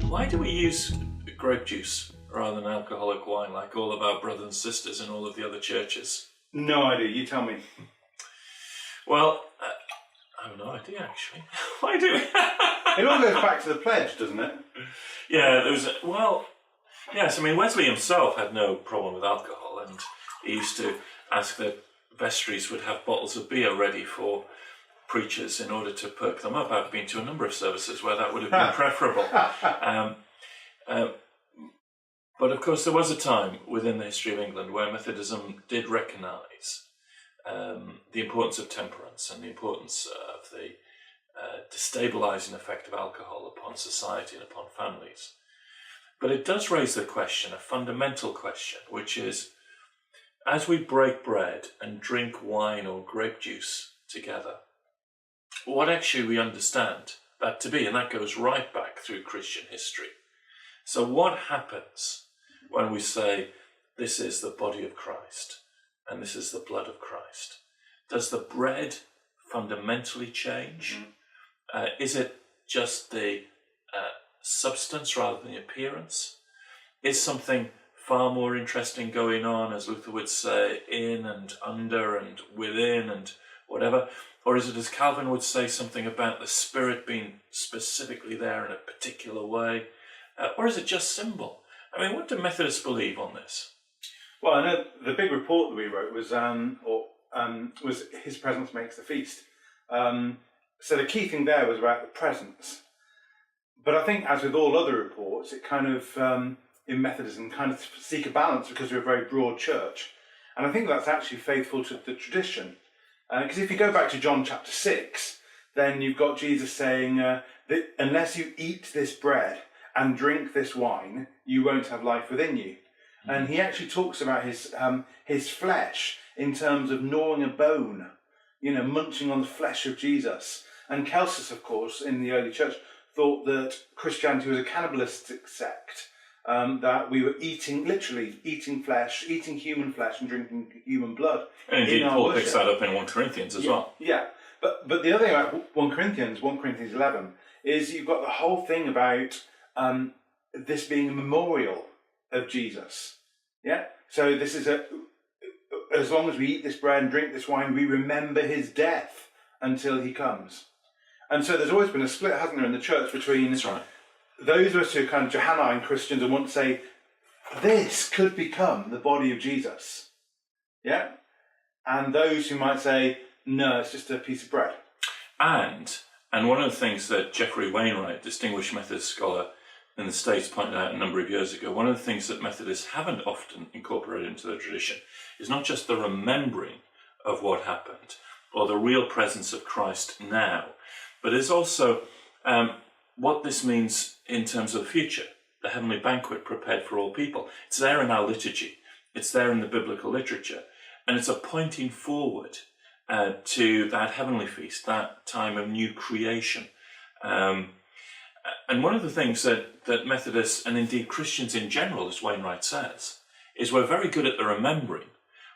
Why do we use grape juice rather than alcoholic wine like all of our brothers and sisters in all of the other churches? No idea, you tell me. Well, I have no idea actually. Why do we? It all goes back to the pledge, doesn't it? Yeah, yes, I mean, Wesley himself had no problem with alcohol, and he used to ask that vestries would have bottles of beer ready for preachers in order to perk them up. I've been to a number of services where that would have been preferable. But of course, there was a time within the history of England where Methodism did recognise the importance of temperance and the importance of the destabilising effect of alcohol upon society and upon families. But it does raise the question, a fundamental question, which is, as we break bread and drink wine or grape juice together, what actually we understand that to be, and that goes right back through Christian history. So what happens when we say, this is the body of Christ and this is the blood of Christ? Does the bread fundamentally change? Is it just the substance rather than the appearance? Is something far more interesting going on, as Luther would say, in and under and within and whatever? Or is it, as Calvin would say, something about the Spirit being specifically there in a particular way? Or is it just symbol? I mean, what do Methodists believe on this? Well, I know the big report that we wrote was His Presence Makes the Feast. So the key thing there was about the presence. But I think, as with all other reports, it kind of, in Methodism, kind of seek a balance because we're a very broad church. And I think that's actually faithful to the tradition. Because if you go back to John chapter 6, then you've got Jesus saying that unless you eat this bread and drink this wine, you won't have life within you. And he actually talks about his flesh in terms of gnawing a bone, munching on the flesh of Jesus. And Celsus, of course, in the early church, thought that Christianity was a cannibalistic sect, that we were literally eating flesh, eating human flesh and drinking human blood. And indeed, Paul picks that up in 1 Corinthians as well. Yeah, but the other thing about 1 Corinthians 11, is you've got the whole thing about this being a memorial of Jesus. Yeah? So this is as long as we eat this bread and drink this wine, we remember his death until he comes. And so there's always been a split, hasn't there, in the church between those of us who are kind of Johannine Christians and want to say, this could become the body of Jesus. Yeah? And those who might say, no, it's just a piece of bread. And one of the things that Jeffrey Wainwright, distinguished Methodist scholar in the States, pointed out a number of years ago, one of the things that Methodists haven't often incorporated into their tradition is not just the remembering of what happened or the real presence of Christ now, but it's also what this means in terms of the future, the heavenly banquet prepared for all people. It's there in our liturgy, it's there in the biblical literature, and it's a pointing forward to that heavenly feast, that time of new creation. And one of the things that Methodists, and indeed Christians in general, as Wainwright says, is we're very good at the remembering.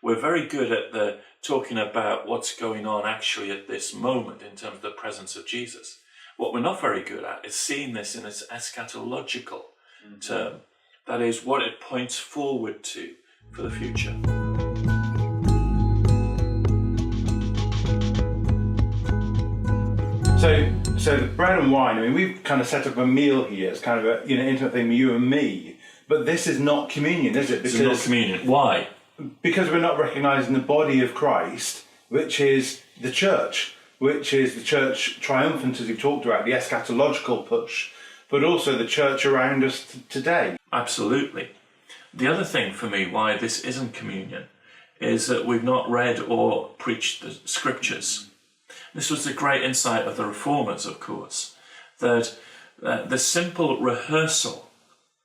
We're very good at the talking about what's going on actually at this moment in terms of the presence of Jesus. What we're not very good at is seeing this in its eschatological term. That is, what it points forward to for the future. So the bread and wine, I mean, we've kind of set up a meal here. It's kind of a intimate thing, you and me. But this is not communion, is it? This is not communion. Why? Because we're not recognising the body of Christ, which is the church, triumphant, as we've talked about, the eschatological push, but also the church around us today. Absolutely. The other thing for me why this isn't communion is that we've not read or preached the scriptures. This was the great insight of the Reformers, of course, that the simple rehearsal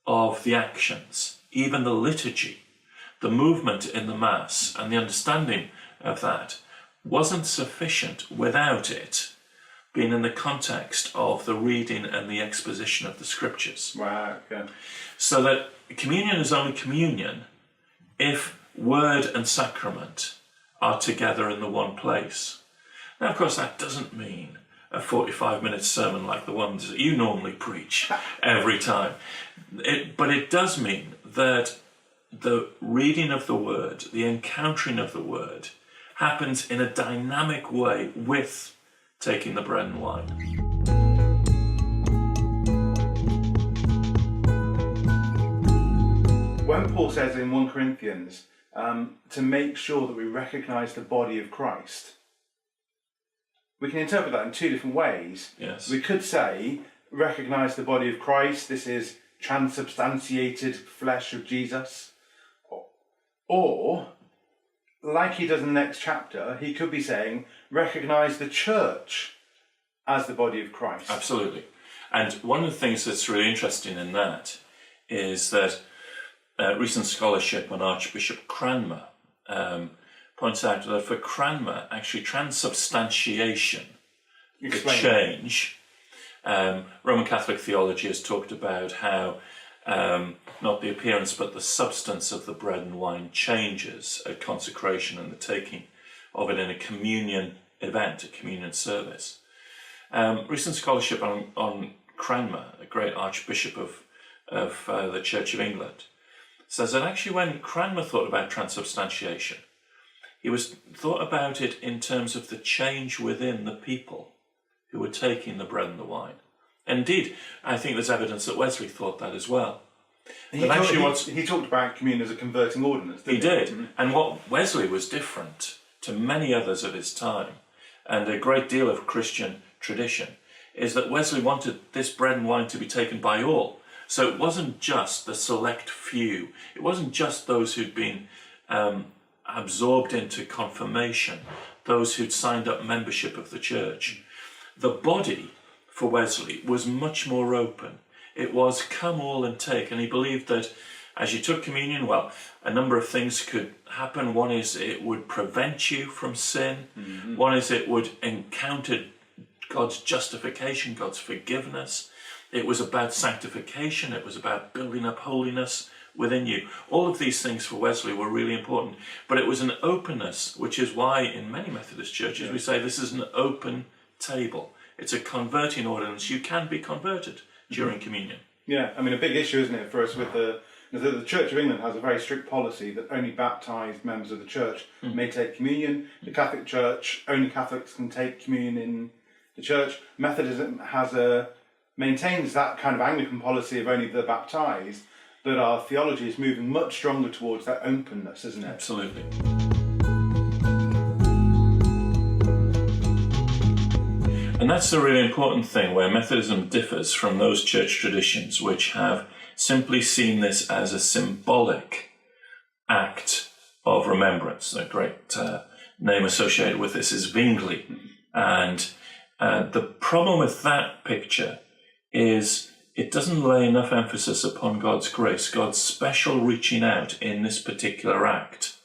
of the actions, even the liturgy, the movement in the Mass and the understanding of that wasn't sufficient without it. been in the context of the reading and the exposition of the scriptures. Wow, okay. So that communion is only communion if word and sacrament are together in the one place. Now, of course, that doesn't mean a 45-minute sermon like the ones that you normally preach every time. But it does mean that the reading of the word, the encountering of the word, happens in a dynamic way with taking the bread and wine. When Paul says in 1 Corinthians to make sure that we recognise the body of Christ, we can interpret that in two different ways. Yes. We could say, recognise the body of Christ, this is transubstantiated flesh of Jesus. Or, like he does in the next chapter, he could be saying, recognise the church as the body of Christ. Absolutely. And one of the things that's really interesting in that is that recent scholarship on Archbishop Cranmer points out that for Cranmer, actually transubstantiation, the change, Roman Catholic theology has talked about how not the appearance but the substance of the bread and wine changes at consecration and the taking of it in a communion event, a communion service. Recent scholarship on Cranmer, a great Archbishop of the Church of England, says that actually when Cranmer thought about transubstantiation, he thought about it in terms of the change within the people who were taking the bread and the wine. Indeed, I think there's evidence that Wesley thought that as well. He talked about communion as a converting ordinance, didn't he? He did. Mm-hmm. And what Wesley was different to many others of his time, and a great deal of Christian tradition, is that Wesley wanted this bread and wine to be taken by all. So it wasn't just the select few. It wasn't just those who'd been absorbed into confirmation, those who'd signed up membership of the church. The body, for Wesley, was much more open. It was come all and take, and he believed that as you took communion, well, a number of things could happen. One is it would prevent you from sin. Mm-hmm. One is it would encounter God's justification, God's forgiveness. It was about sanctification. It was about building up holiness within you. All of these things for Wesley were really important, but it was an openness, which is why in many Methodist churches we say this is an open table. It's a converting ordinance. You can be converted during communion. Yeah, I mean, a big issue, isn't it, for us with the Church of England has a very strict policy that only baptised members of the church may take communion. The Catholic Church, only Catholics can take communion in the church. Methodism maintains that kind of Anglican policy of only the baptised, but our theology is moving much stronger towards that openness, isn't it? Absolutely. And that's the really important thing where Methodism differs from those church traditions which have simply seen this as a symbolic act of remembrance. A great name associated with this is Zwingli. And the problem with that picture is it doesn't lay enough emphasis upon God's grace, God's special reaching out in this particular act.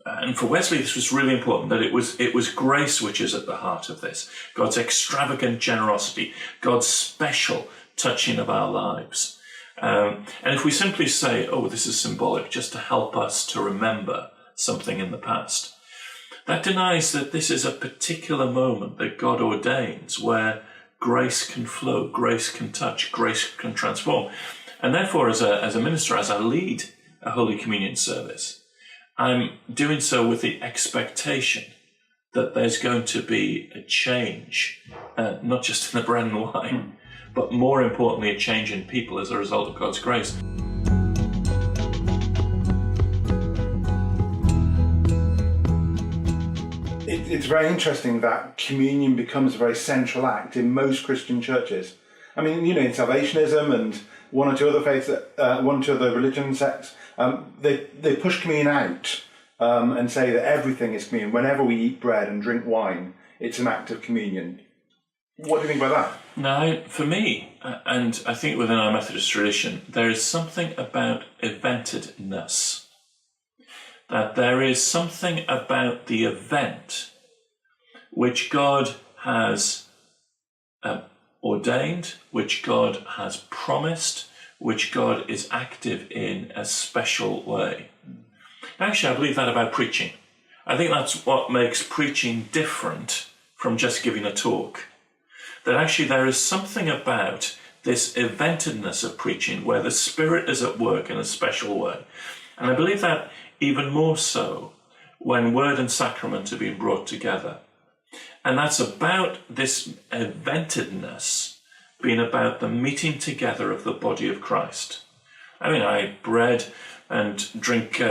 And for Wesley, this was really important, that it was grace which is at the heart of this. God's extravagant generosity, God's special touching of our lives. And if we simply say, oh, this is symbolic, just to help us to remember something in the past, that denies that this is a particular moment that God ordains where grace can flow, grace can touch, grace can transform. And therefore, as a minister, as I lead a Holy Communion service, I'm doing so with the expectation that there's going to be a change, not just in the bread and wine, but more importantly, a change in people as a result of God's grace. It's very interesting that communion becomes a very central act in most Christian churches. I mean, you know, in Salvationism and one or two other faiths, one or two other religion sects, they push communion out and say that everything is communion. Whenever we eat bread and drink wine, it's an act of communion. What do you think by that? Now, for me, and I think within our Methodist tradition, there is something about eventedness. That there is something about the event which God has ordained, which God has promised, which God is active in a special way. Actually, I believe that about preaching. I think that's what makes preaching different from just giving a talk. That actually there is something about this eventedness of preaching where the Spirit is at work in a special way. And I believe that even more so when word and sacrament are being brought together. And that's about this eventedness being about the meeting together of the body of Christ. I mean, I eat bread and drink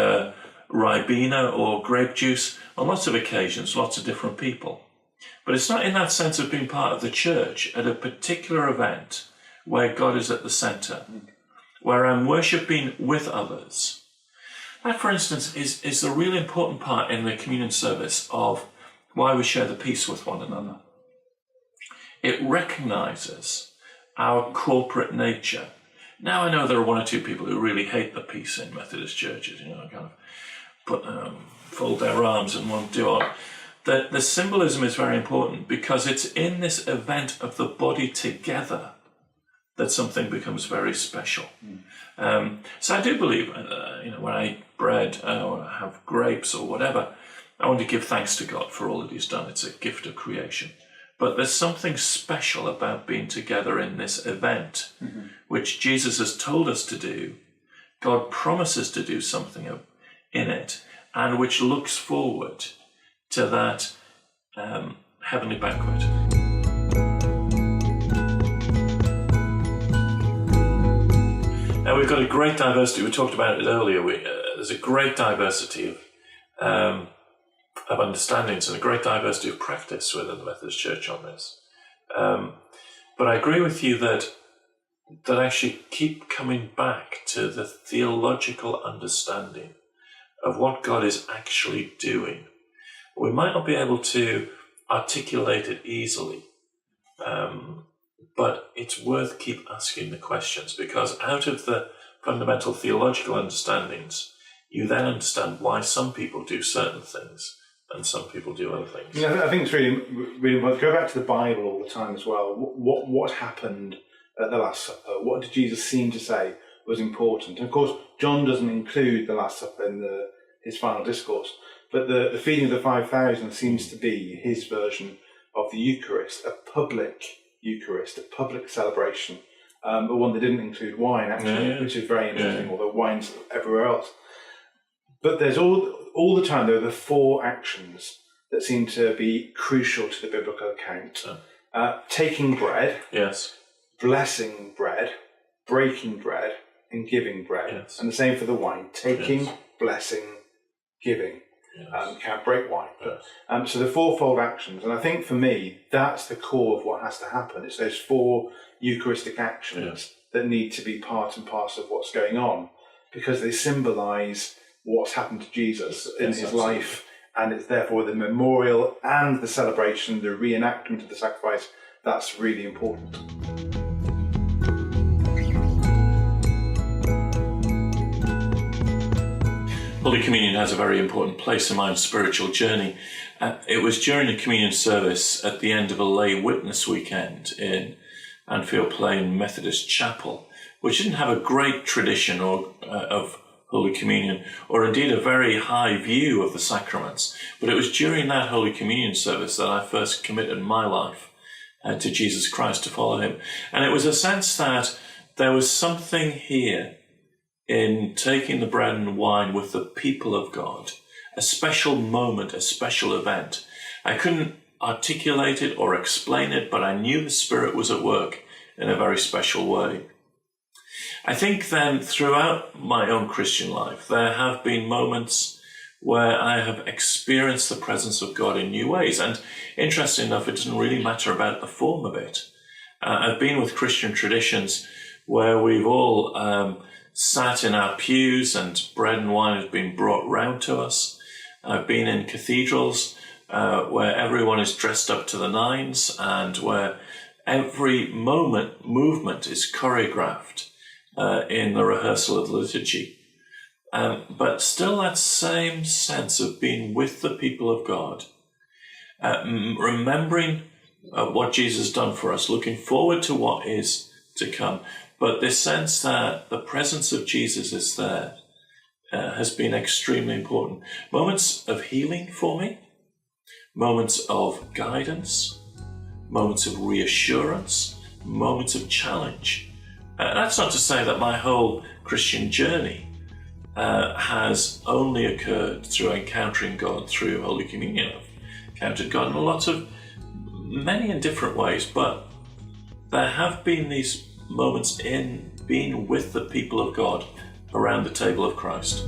Ribena or grape juice on lots of occasions, lots of different people. But it's not in that sense of being part of the church at a particular event where God is at the centre, where I'm worshipping with others. That, for instance, is the really important part in the communion service of why we share the peace with one another. It recognises our corporate nature. Now, I know there are one or two people who really hate the peace in Methodist churches, kind of fold their arms and won't do it. The symbolism is very important because it's in this event of the body together that something becomes very special. So I do believe, when I eat bread or have grapes or whatever, I want to give thanks to God for all that He's done. It's a gift of creation. But there's something special about being together in this event, which Jesus has told us to do. God promises to do something in it, and which looks forward to that heavenly banquet. Now, we've got a great diversity. We talked about it earlier. There's a great diversity of understandings and a great diversity of practice within the Methodist Church on this. But I agree with you that actually keep coming back to the theological understanding of what God is actually doing. We might not be able to articulate it easily, but it's worth keep asking the questions, because out of the fundamental theological understandings, you then understand why some people do certain things and some people do other things. I think it's really, really important. Go back to the Bible all the time as well. What happened at the Last Supper? What did Jesus seem to say was important? And of course, John doesn't include the Last Supper in his final discourse, but the feeding of the 5,000 seems to be his version of the Eucharist, a public Eucharist, a public celebration, but one that didn't include wine, actually, which is very interesting, although wine's everywhere else. But there's all the time, there are the four actions that seem to be crucial to the biblical account. Taking bread, blessing bread, breaking bread, and giving bread. Yes. And the same for the wine. Taking, blessing, giving. You can't break wine. So the fourfold actions. And I think for me, that's the core of what has to happen. It's those four Eucharistic actions that need to be part and parcel of what's going on, because they symbolise what's happened to Jesus in his life, and it's therefore the memorial and the celebration, the reenactment of the sacrifice, that's really important. Holy Communion has a very important place in my spiritual journey. It was during a communion service at the end of a lay witness weekend in Anfield Plain Methodist Chapel, which didn't have a great tradition of Holy Communion, or indeed a very high view of the sacraments. But it was during that Holy Communion service that I first committed my life to Jesus Christ, to follow him. And it was a sense that there was something here in taking the bread and wine with the people of God, a special moment, a special event. I couldn't articulate it or explain it, but I knew the Spirit was at work in a very special way. I think then throughout my own Christian life, there have been moments where I have experienced the presence of God in new ways. And interesting enough, it doesn't really matter about the form of it. I've been with Christian traditions where we've all sat in our pews and bread and wine has been brought round to us. I've been in cathedrals where everyone is dressed up to the nines and where every movement is choreographed in the rehearsal of the liturgy. But still that same sense of being with the people of God. remembering what Jesus has done for us, looking forward to what is to come. But this sense that the presence of Jesus is there has been extremely important. Moments of healing for me, moments of guidance, moments of reassurance, moments of challenge. That's not to say that my whole Christian journey has only occurred through encountering God through Holy Communion. I've encountered God in many and different ways, but there have been these moments in being with the people of God around the table of Christ.